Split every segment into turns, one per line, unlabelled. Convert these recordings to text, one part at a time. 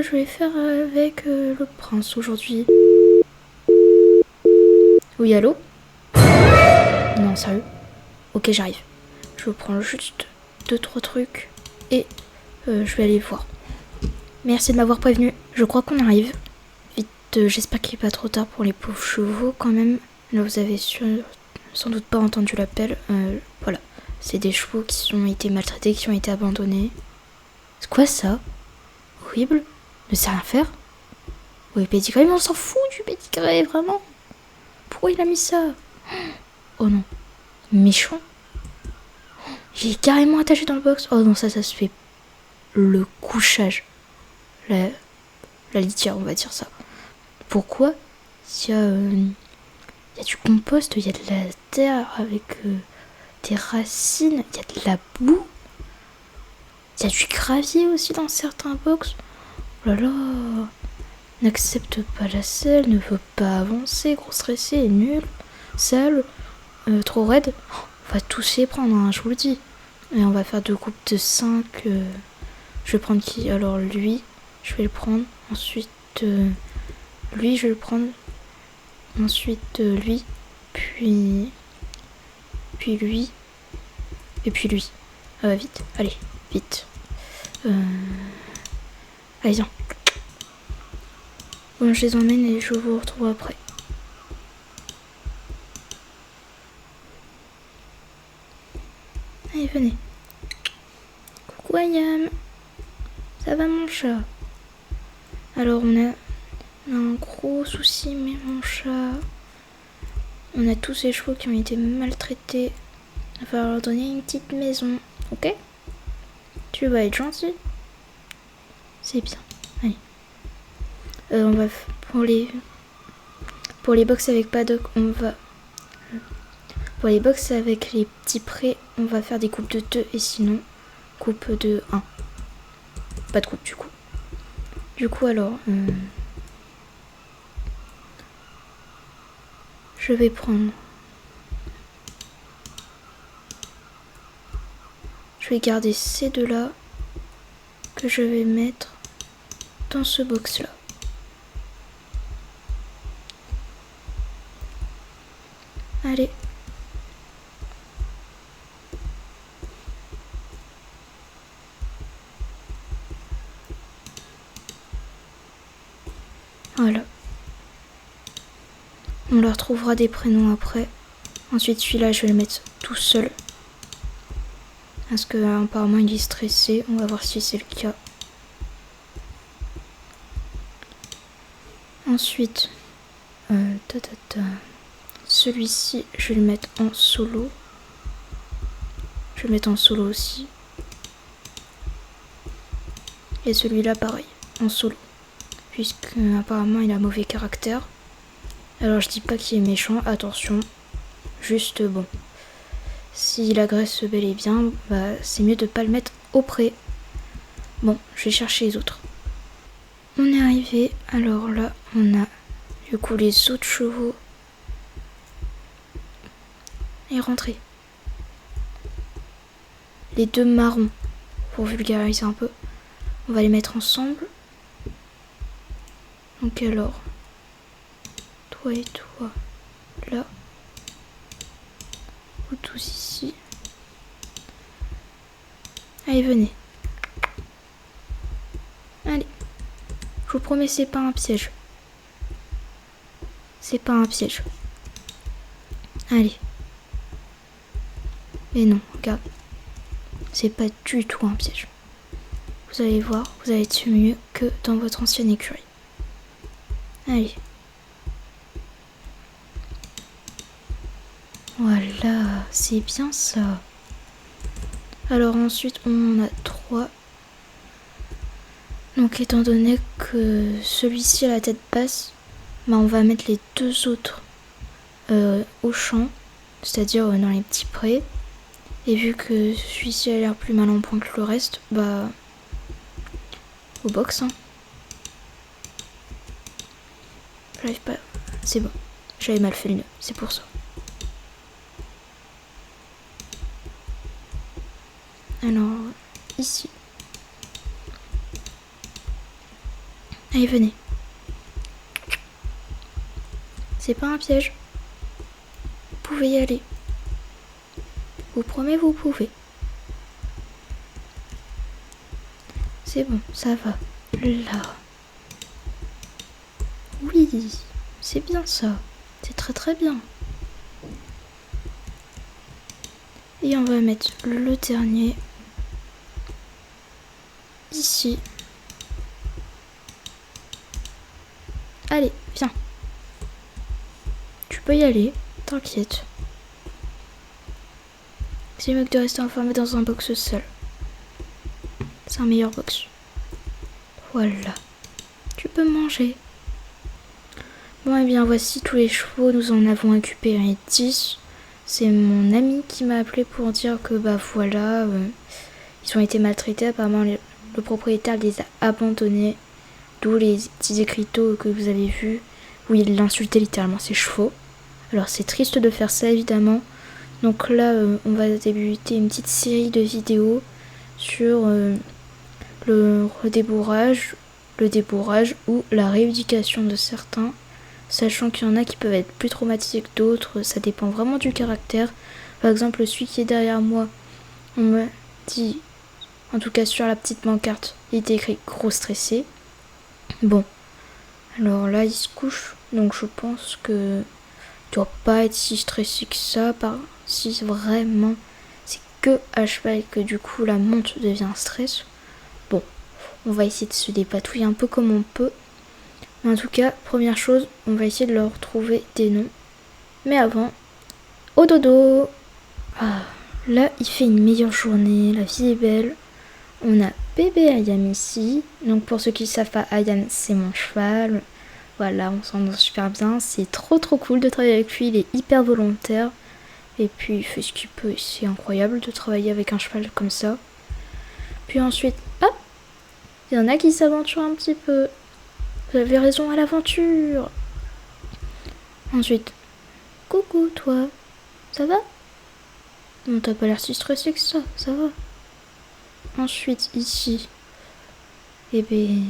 je vais faire avec le prince aujourd'hui. Oui, allô? Non, sérieux? Ok, j'arrive. Je prends juste 2-3 trucs et je vais aller voir. Merci de m'avoir prévenu. Je crois qu'on arrive. Vite, j'espère qu'il n'est pas trop tard pour les pauvres chevaux quand même. Là, vous avez sans doute pas entendu l'appel. Voilà. C'est des chevaux qui ont été maltraités, qui ont été abandonnés. C'est quoi ça? Horrible. Ne sait rien faire. Oui, pédigré, mais on s'en fout du pédigré, vraiment. Pourquoi il a mis ça? Oh non. Méchant. Il est carrément attaché dans le box. Oh non, ça se fait. Le couchage. La litière, on va dire ça. Pourquoi? Il y a du compost, il y a de la terre avec des racines, il y a de la boue. Il y a du gravier aussi dans certains box. Oh là là. N'accepte pas la selle, ne veut pas avancer, gros stressé, est nul, sale, trop raide. On va tous les prendre, hein, je vous le dis. Et on va faire 2 groupes de 5. Je vais prendre qui? Alors lui, je vais le prendre. Ensuite, lui, je vais le prendre. Ensuite, lui. Puis lui. Et puis lui. Vite, allez, vite. Allez, viens. Bon, je les emmène et je vous retrouve après. Allez, venez. Coucou Ayam. Ça va mon chat? Alors on a un gros souci, mais mon chat. On a tous ces chevaux qui ont été maltraités. Il va falloir leur donner une petite maison, ok? Tu vas être gentil. C'est bien. Allez. On va pour les box avec paddock, on va pour les box avec les petits prés, on va faire des coupes de 2 et sinon coupe de 1. Pas de coupe du coup. Du coup alors je vais prendre. Je vais garder ces deux-là que je vais mettre dans ce box-là. Allez. Voilà. On leur trouvera des prénoms après. Ensuite, celui-là, je vais le mettre tout seul. Parce que apparemment il est stressé. On va voir si c'est le cas. Ensuite, celui-ci, je vais le mettre en solo. Je vais le mettre en solo aussi. Et celui-là, pareil, en solo. Puisque apparemment il a mauvais caractère. Alors je dis pas qu'il est méchant, attention. Juste bon. S'il agresse bel et bien, bah, c'est mieux de pas le mettre au pré. Bon, je vais chercher les autres. On est arrivé, alors là, on a du coup les autres chevaux. Et rentrez. Les 2 marrons, pour vulgariser un peu. On va les mettre ensemble. Donc alors, toi et toi, là. Vous tous ici. Allez, venez. Allez. Je vous promets, c'est pas un piège. C'est pas un piège. Allez. Mais non, regarde. C'est pas du tout un piège. Vous allez voir, vous allez être mieux que dans votre ancienne écurie. Allez. Voilà, c'est bien ça. Alors ensuite, on en a 3. Donc étant donné que celui-ci a la tête basse, bah, on va mettre les 2 autres au champ, c'est-à-dire dans les petits prés. Et vu que celui-ci a l'air plus mal en point que le reste, bah au box. Hein. J'arrive pas. C'est bon. J'avais mal fait le nœud, c'est pour ça. Alors, ici. Allez, venez. C'est pas un piège. Vous pouvez y aller. Vous promets, vous pouvez. C'est bon, ça va. Là. Oui, c'est bien ça. C'est très très bien. Et on va mettre le dernier ici. Allez, viens. Tu peux y aller, t'inquiète. C'est mieux que de rester enfermé dans un box seul. C'est un meilleur box. Voilà. Tu peux manger. Bon, et bien voici tous les chevaux. Nous en avons récupéré 10. C'est mon ami qui m'a appelé pour dire que bah voilà, ils ont été maltraités. Apparemment, le propriétaire les a abandonnés. D'où les petits écriteaux que vous avez vus où il l'insultait littéralement ses chevaux. Alors c'est triste de faire ça évidemment. Donc là, on va débuter une petite série de vidéos sur le redébourrage, le débourrage ou la rééducation de certains, sachant qu'il y en a qui peuvent être plus traumatisés que d'autres, ça dépend vraiment du caractère. Par exemple, celui qui est derrière moi, on me dit, en tout cas sur la petite pancarte, il était écrit gros stressé. Bon, alors là il se couche, donc je pense que il doit pas être si stressé que ça, si vraiment c'est que à cheval et que du coup la monte devient un stress. Bon, on va essayer de se dépatouiller un peu comme on peut. Mais en tout cas, première chose, on va essayer de leur trouver des noms. Mais avant, au dodo. Ah, là il fait une meilleure journée, la vie est belle. On a bébé Ayam ici. Donc pour ceux qui ne savent pas, Ayam c'est mon cheval. Voilà, on s'entend super bien. C'est trop cool de travailler avec lui. Il est hyper volontaire. Et puis il fait ce qu'il peut. C'est incroyable de travailler avec un cheval comme ça. Puis ensuite, hop, il y en a qui s'aventurent un petit peu. Vous avez raison à l'aventure. Ensuite, coucou toi. Ça va? Non, t'as pas l'air si stressé que ça va. Ensuite, ici, eh bien,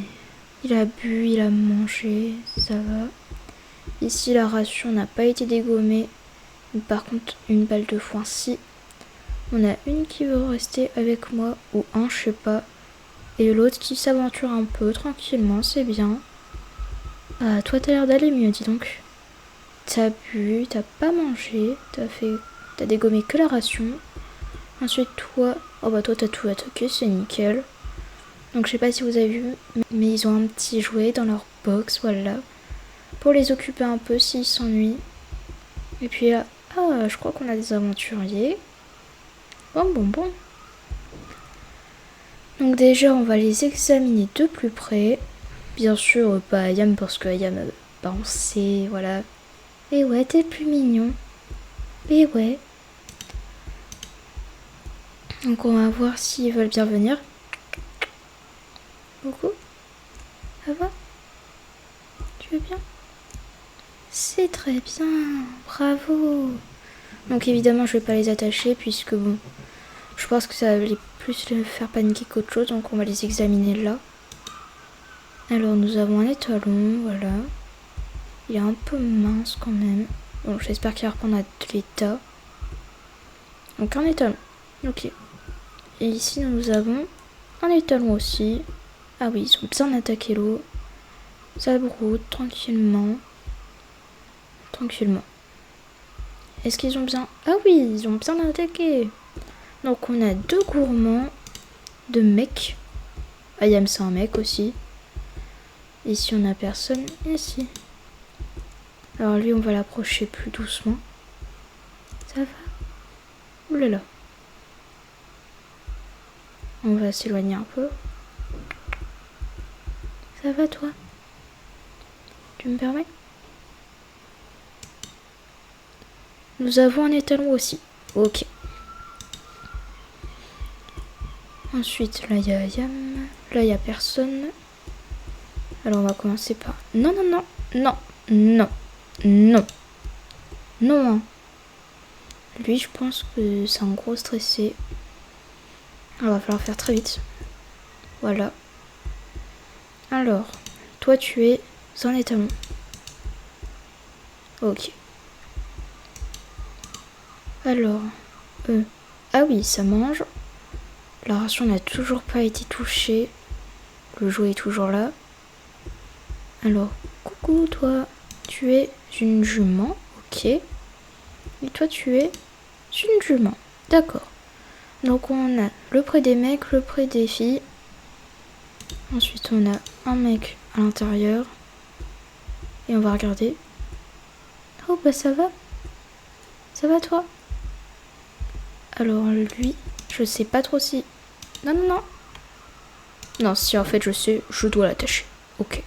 il a bu, il a mangé, ça va. Ici, la ration n'a pas été dégommée. Par contre, une balle de foin, si. On a une qui veut rester avec moi, ou un, je sais pas. Et l'autre qui s'aventure un peu, tranquillement, c'est bien. Ah, toi, t'as l'air d'aller mieux, dis donc. T'as bu, t'as pas mangé, t'as dégommé que la ration. Ensuite, toi, oh bah toi t'as tout attaqué, c'est nickel. Donc je sais pas si vous avez vu, mais ils ont un petit jouet dans leur box, voilà. Pour les occuper un peu s'ils s'ennuient. Et puis là, je crois qu'on a des aventuriers. Bon. Donc déjà, on va les examiner de plus près. Bien sûr, pas Ayam parce que Ayam, on sait, voilà. Et ouais, t'es le plus mignon. Et ouais. Donc on va voir s'ils veulent bien venir. Coucou. Ça va? Tu veux bien? C'est très bien. Bravo. Donc évidemment je vais pas les attacher puisque bon, je pense que ça va plus les faire paniquer qu'autre chose. Donc on va les examiner là. Alors nous avons un étalon, voilà. Il est un peu mince quand même. Bon, j'espère qu'il va reprendre à l'état. Donc un étalon. Ok. Et ici, nous avons un étalon aussi. Ah oui, ils ont bien attaqué l'eau. Ça broute tranquillement. Est-ce qu'ils ont bien... Ah oui, ils ont bien attaqué. Donc on a 2 gourmands, 2 mecs. Ayam c'est un mec aussi. Ici on a personne. Ici. Alors lui on va l'approcher plus doucement. Ça va? Oulala. On va s'éloigner un peu. Ça va toi? Tu me permets? Nous avons un étalon aussi. Ok. Ensuite, là il y a Ayam. Là il n'y a personne. Alors on va commencer par... Non. Hein. Lui je pense que c'est un gros stressé. Alors, il va falloir faire très vite. Voilà. Alors, toi tu es un étalon. Ok. Alors, ah oui, ça mange. La ration n'a toujours pas été touchée. Le jouet est toujours là. Alors, coucou toi, tu es une jument, ok. Et toi tu es une jument, d'accord. Donc on a le prix des mecs, le prix des filles. Ensuite on a un mec à l'intérieur. Et on va regarder. Oh bah ça va. Ça va toi? Alors lui, je sais pas trop si... Non, non, non. Non, si en fait je sais, je dois l'attacher. Ok.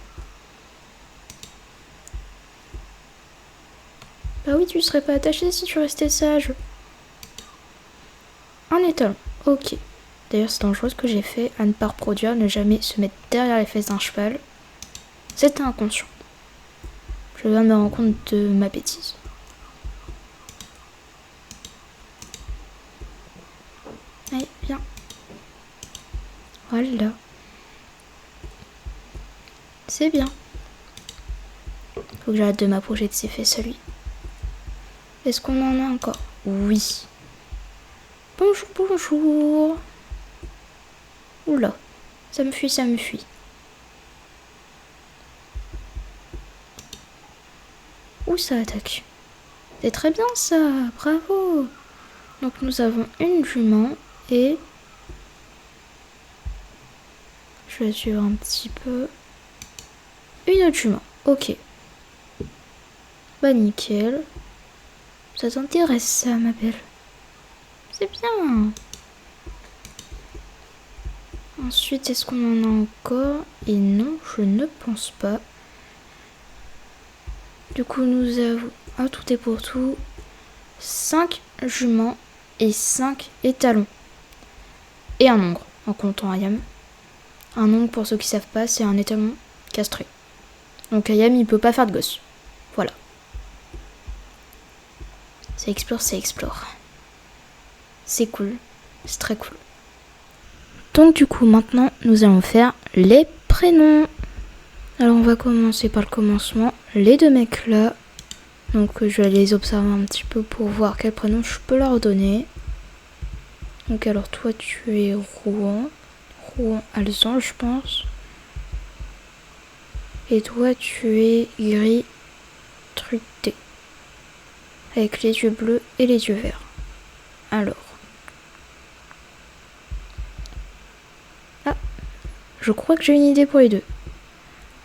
Bah oui, tu serais pas attaché si tu restais sage. Un étalon. Ok. D'ailleurs, c'est dangereux ce que j'ai fait. À ne pas reproduire, ne jamais se mettre derrière les fesses d'un cheval. C'était inconscient. Je viens de me rendre compte de ma bêtise. Allez, viens. Voilà. C'est bien. Faut que j'arrête de m'approcher de ses fesses à lui. Est-ce qu'on en a encore? Oui. Bonjour, bonjour. Oula. Ça me fuit, ça me fuit. Ouh, ça attaque. C'est très bien ça, bravo. Donc nous avons une jument et... Je vais suivre un petit peu. Une autre jument, ok. Bah nickel. Ça t'intéresse ça, ma belle? C'est bien. Ensuite, est-ce qu'on en a encore? Et non, je ne pense pas. Du coup, nous avons, ah, tout est pour tout, 5 juments et 5 étalons. Et un ongre, en comptant Ayam. Un ongre, pour ceux qui savent pas, c'est un étalon castré. Donc Ayam, il peut pas faire de gosse. Voilà. Ça explore, ça explore. C'est cool. C'est très cool. Donc du coup, maintenant, nous allons faire les prénoms. Alors on va commencer par le commencement. Les deux mecs là. Donc je vais les observer un petit peu pour voir quel prénom je peux leur donner. Donc alors toi tu es Rouen. Rouen Alzan je pense. Et toi tu es Gris Truté. Avec les yeux bleus et les yeux verts. Alors. Ah. Je crois que j'ai une idée pour les deux.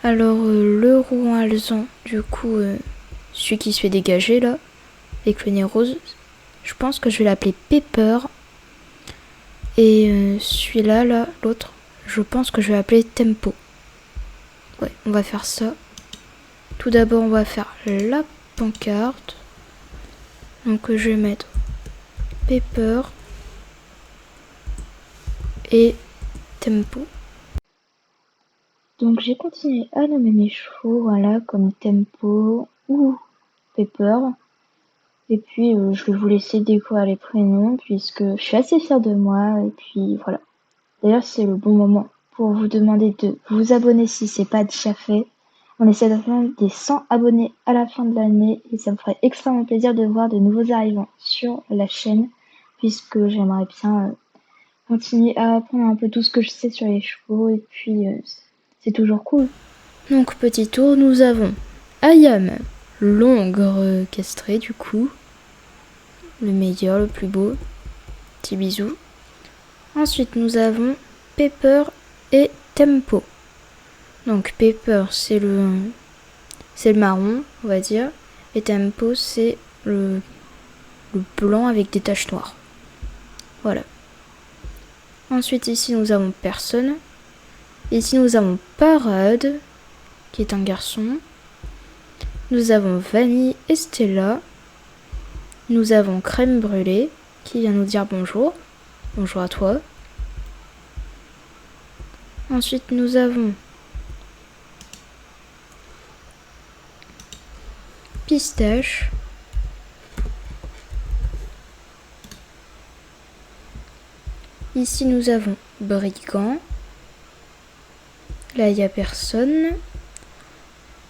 Alors le Rouen Alzan, du coup, celui qui se fait dégager là, avec le nez rose, je pense que je vais l'appeler Pepper. Et celui-là, là, l'autre, je pense que je vais l'appeler Tempo. Ouais, on va faire ça. Tout d'abord, on va faire la pancarte. Donc je vais mettre Pepper et Tempo. Donc j'ai continué à nommer mes chevaux, voilà, comme Tempo ou Pepper. Et puis je vais vous laisser découvrir les prénoms puisque je suis assez fière de moi. Et puis voilà. D'ailleurs c'est le bon moment pour vous demander de vous abonner si c'est pas déjà fait. On essaie d'atteindre des 100 abonnés à la fin de l'année et ça me ferait extrêmement plaisir de voir de nouveaux arrivants sur la chaîne puisque j'aimerais bien continuer à apprendre un peu tout ce que je sais sur les chevaux et puis c'est toujours cool. Donc petit tour, nous avons Ayam, l'ongre castré du coup, le meilleur, le plus beau, petit bisou. Ensuite nous avons Pepper et Tempo. Donc Pepper c'est le marron on va dire et Tempo c'est le blanc avec des taches noires. Voilà. Ensuite ici nous avons personne. Ici nous avons Parade qui est un garçon. Nous avons Vanille et Stella. Nous avons Crème Brûlée qui vient nous dire bonjour. Bonjour à toi. Ensuite nous avons Pistache. Ici nous avons Brigand. Là il n'y a personne.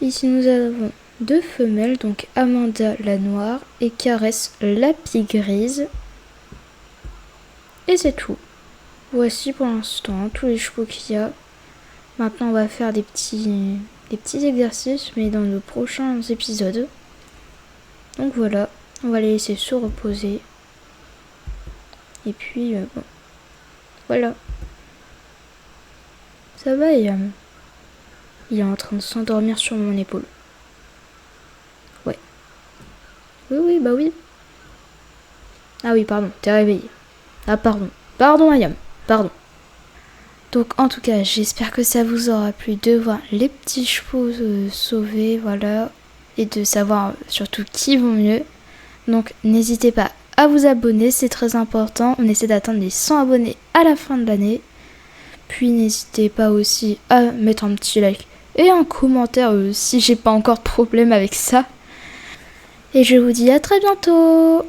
Ici nous avons 2 femelles, donc Amanda la noire et Caresse la pie grise. Et c'est tout. Voici pour l'instant tous les chevaux qu'il y a. Maintenant on va faire des petits exercices, mais dans nos prochains épisodes. Donc voilà, on va les laisser se reposer. Et puis bon, voilà. Ça va, Ayam? Il est en train de s'endormir sur mon épaule. Ouais. Oui, bah oui. Ah oui, pardon, t'es réveillé. Ah pardon. Pardon, Ayam. Pardon. Donc en tout cas, j'espère que ça vous aura plu de voir les petits chevaux sauvés, voilà. Et de savoir surtout qui vont mieux. Donc n'hésitez pas à vous abonner, c'est très important. On essaie d'atteindre les 100 abonnés à la fin de l'année. Puis n'hésitez pas aussi à mettre un petit like et un commentaire si j'ai pas encore de problème avec ça. Et je vous dis à très bientôt.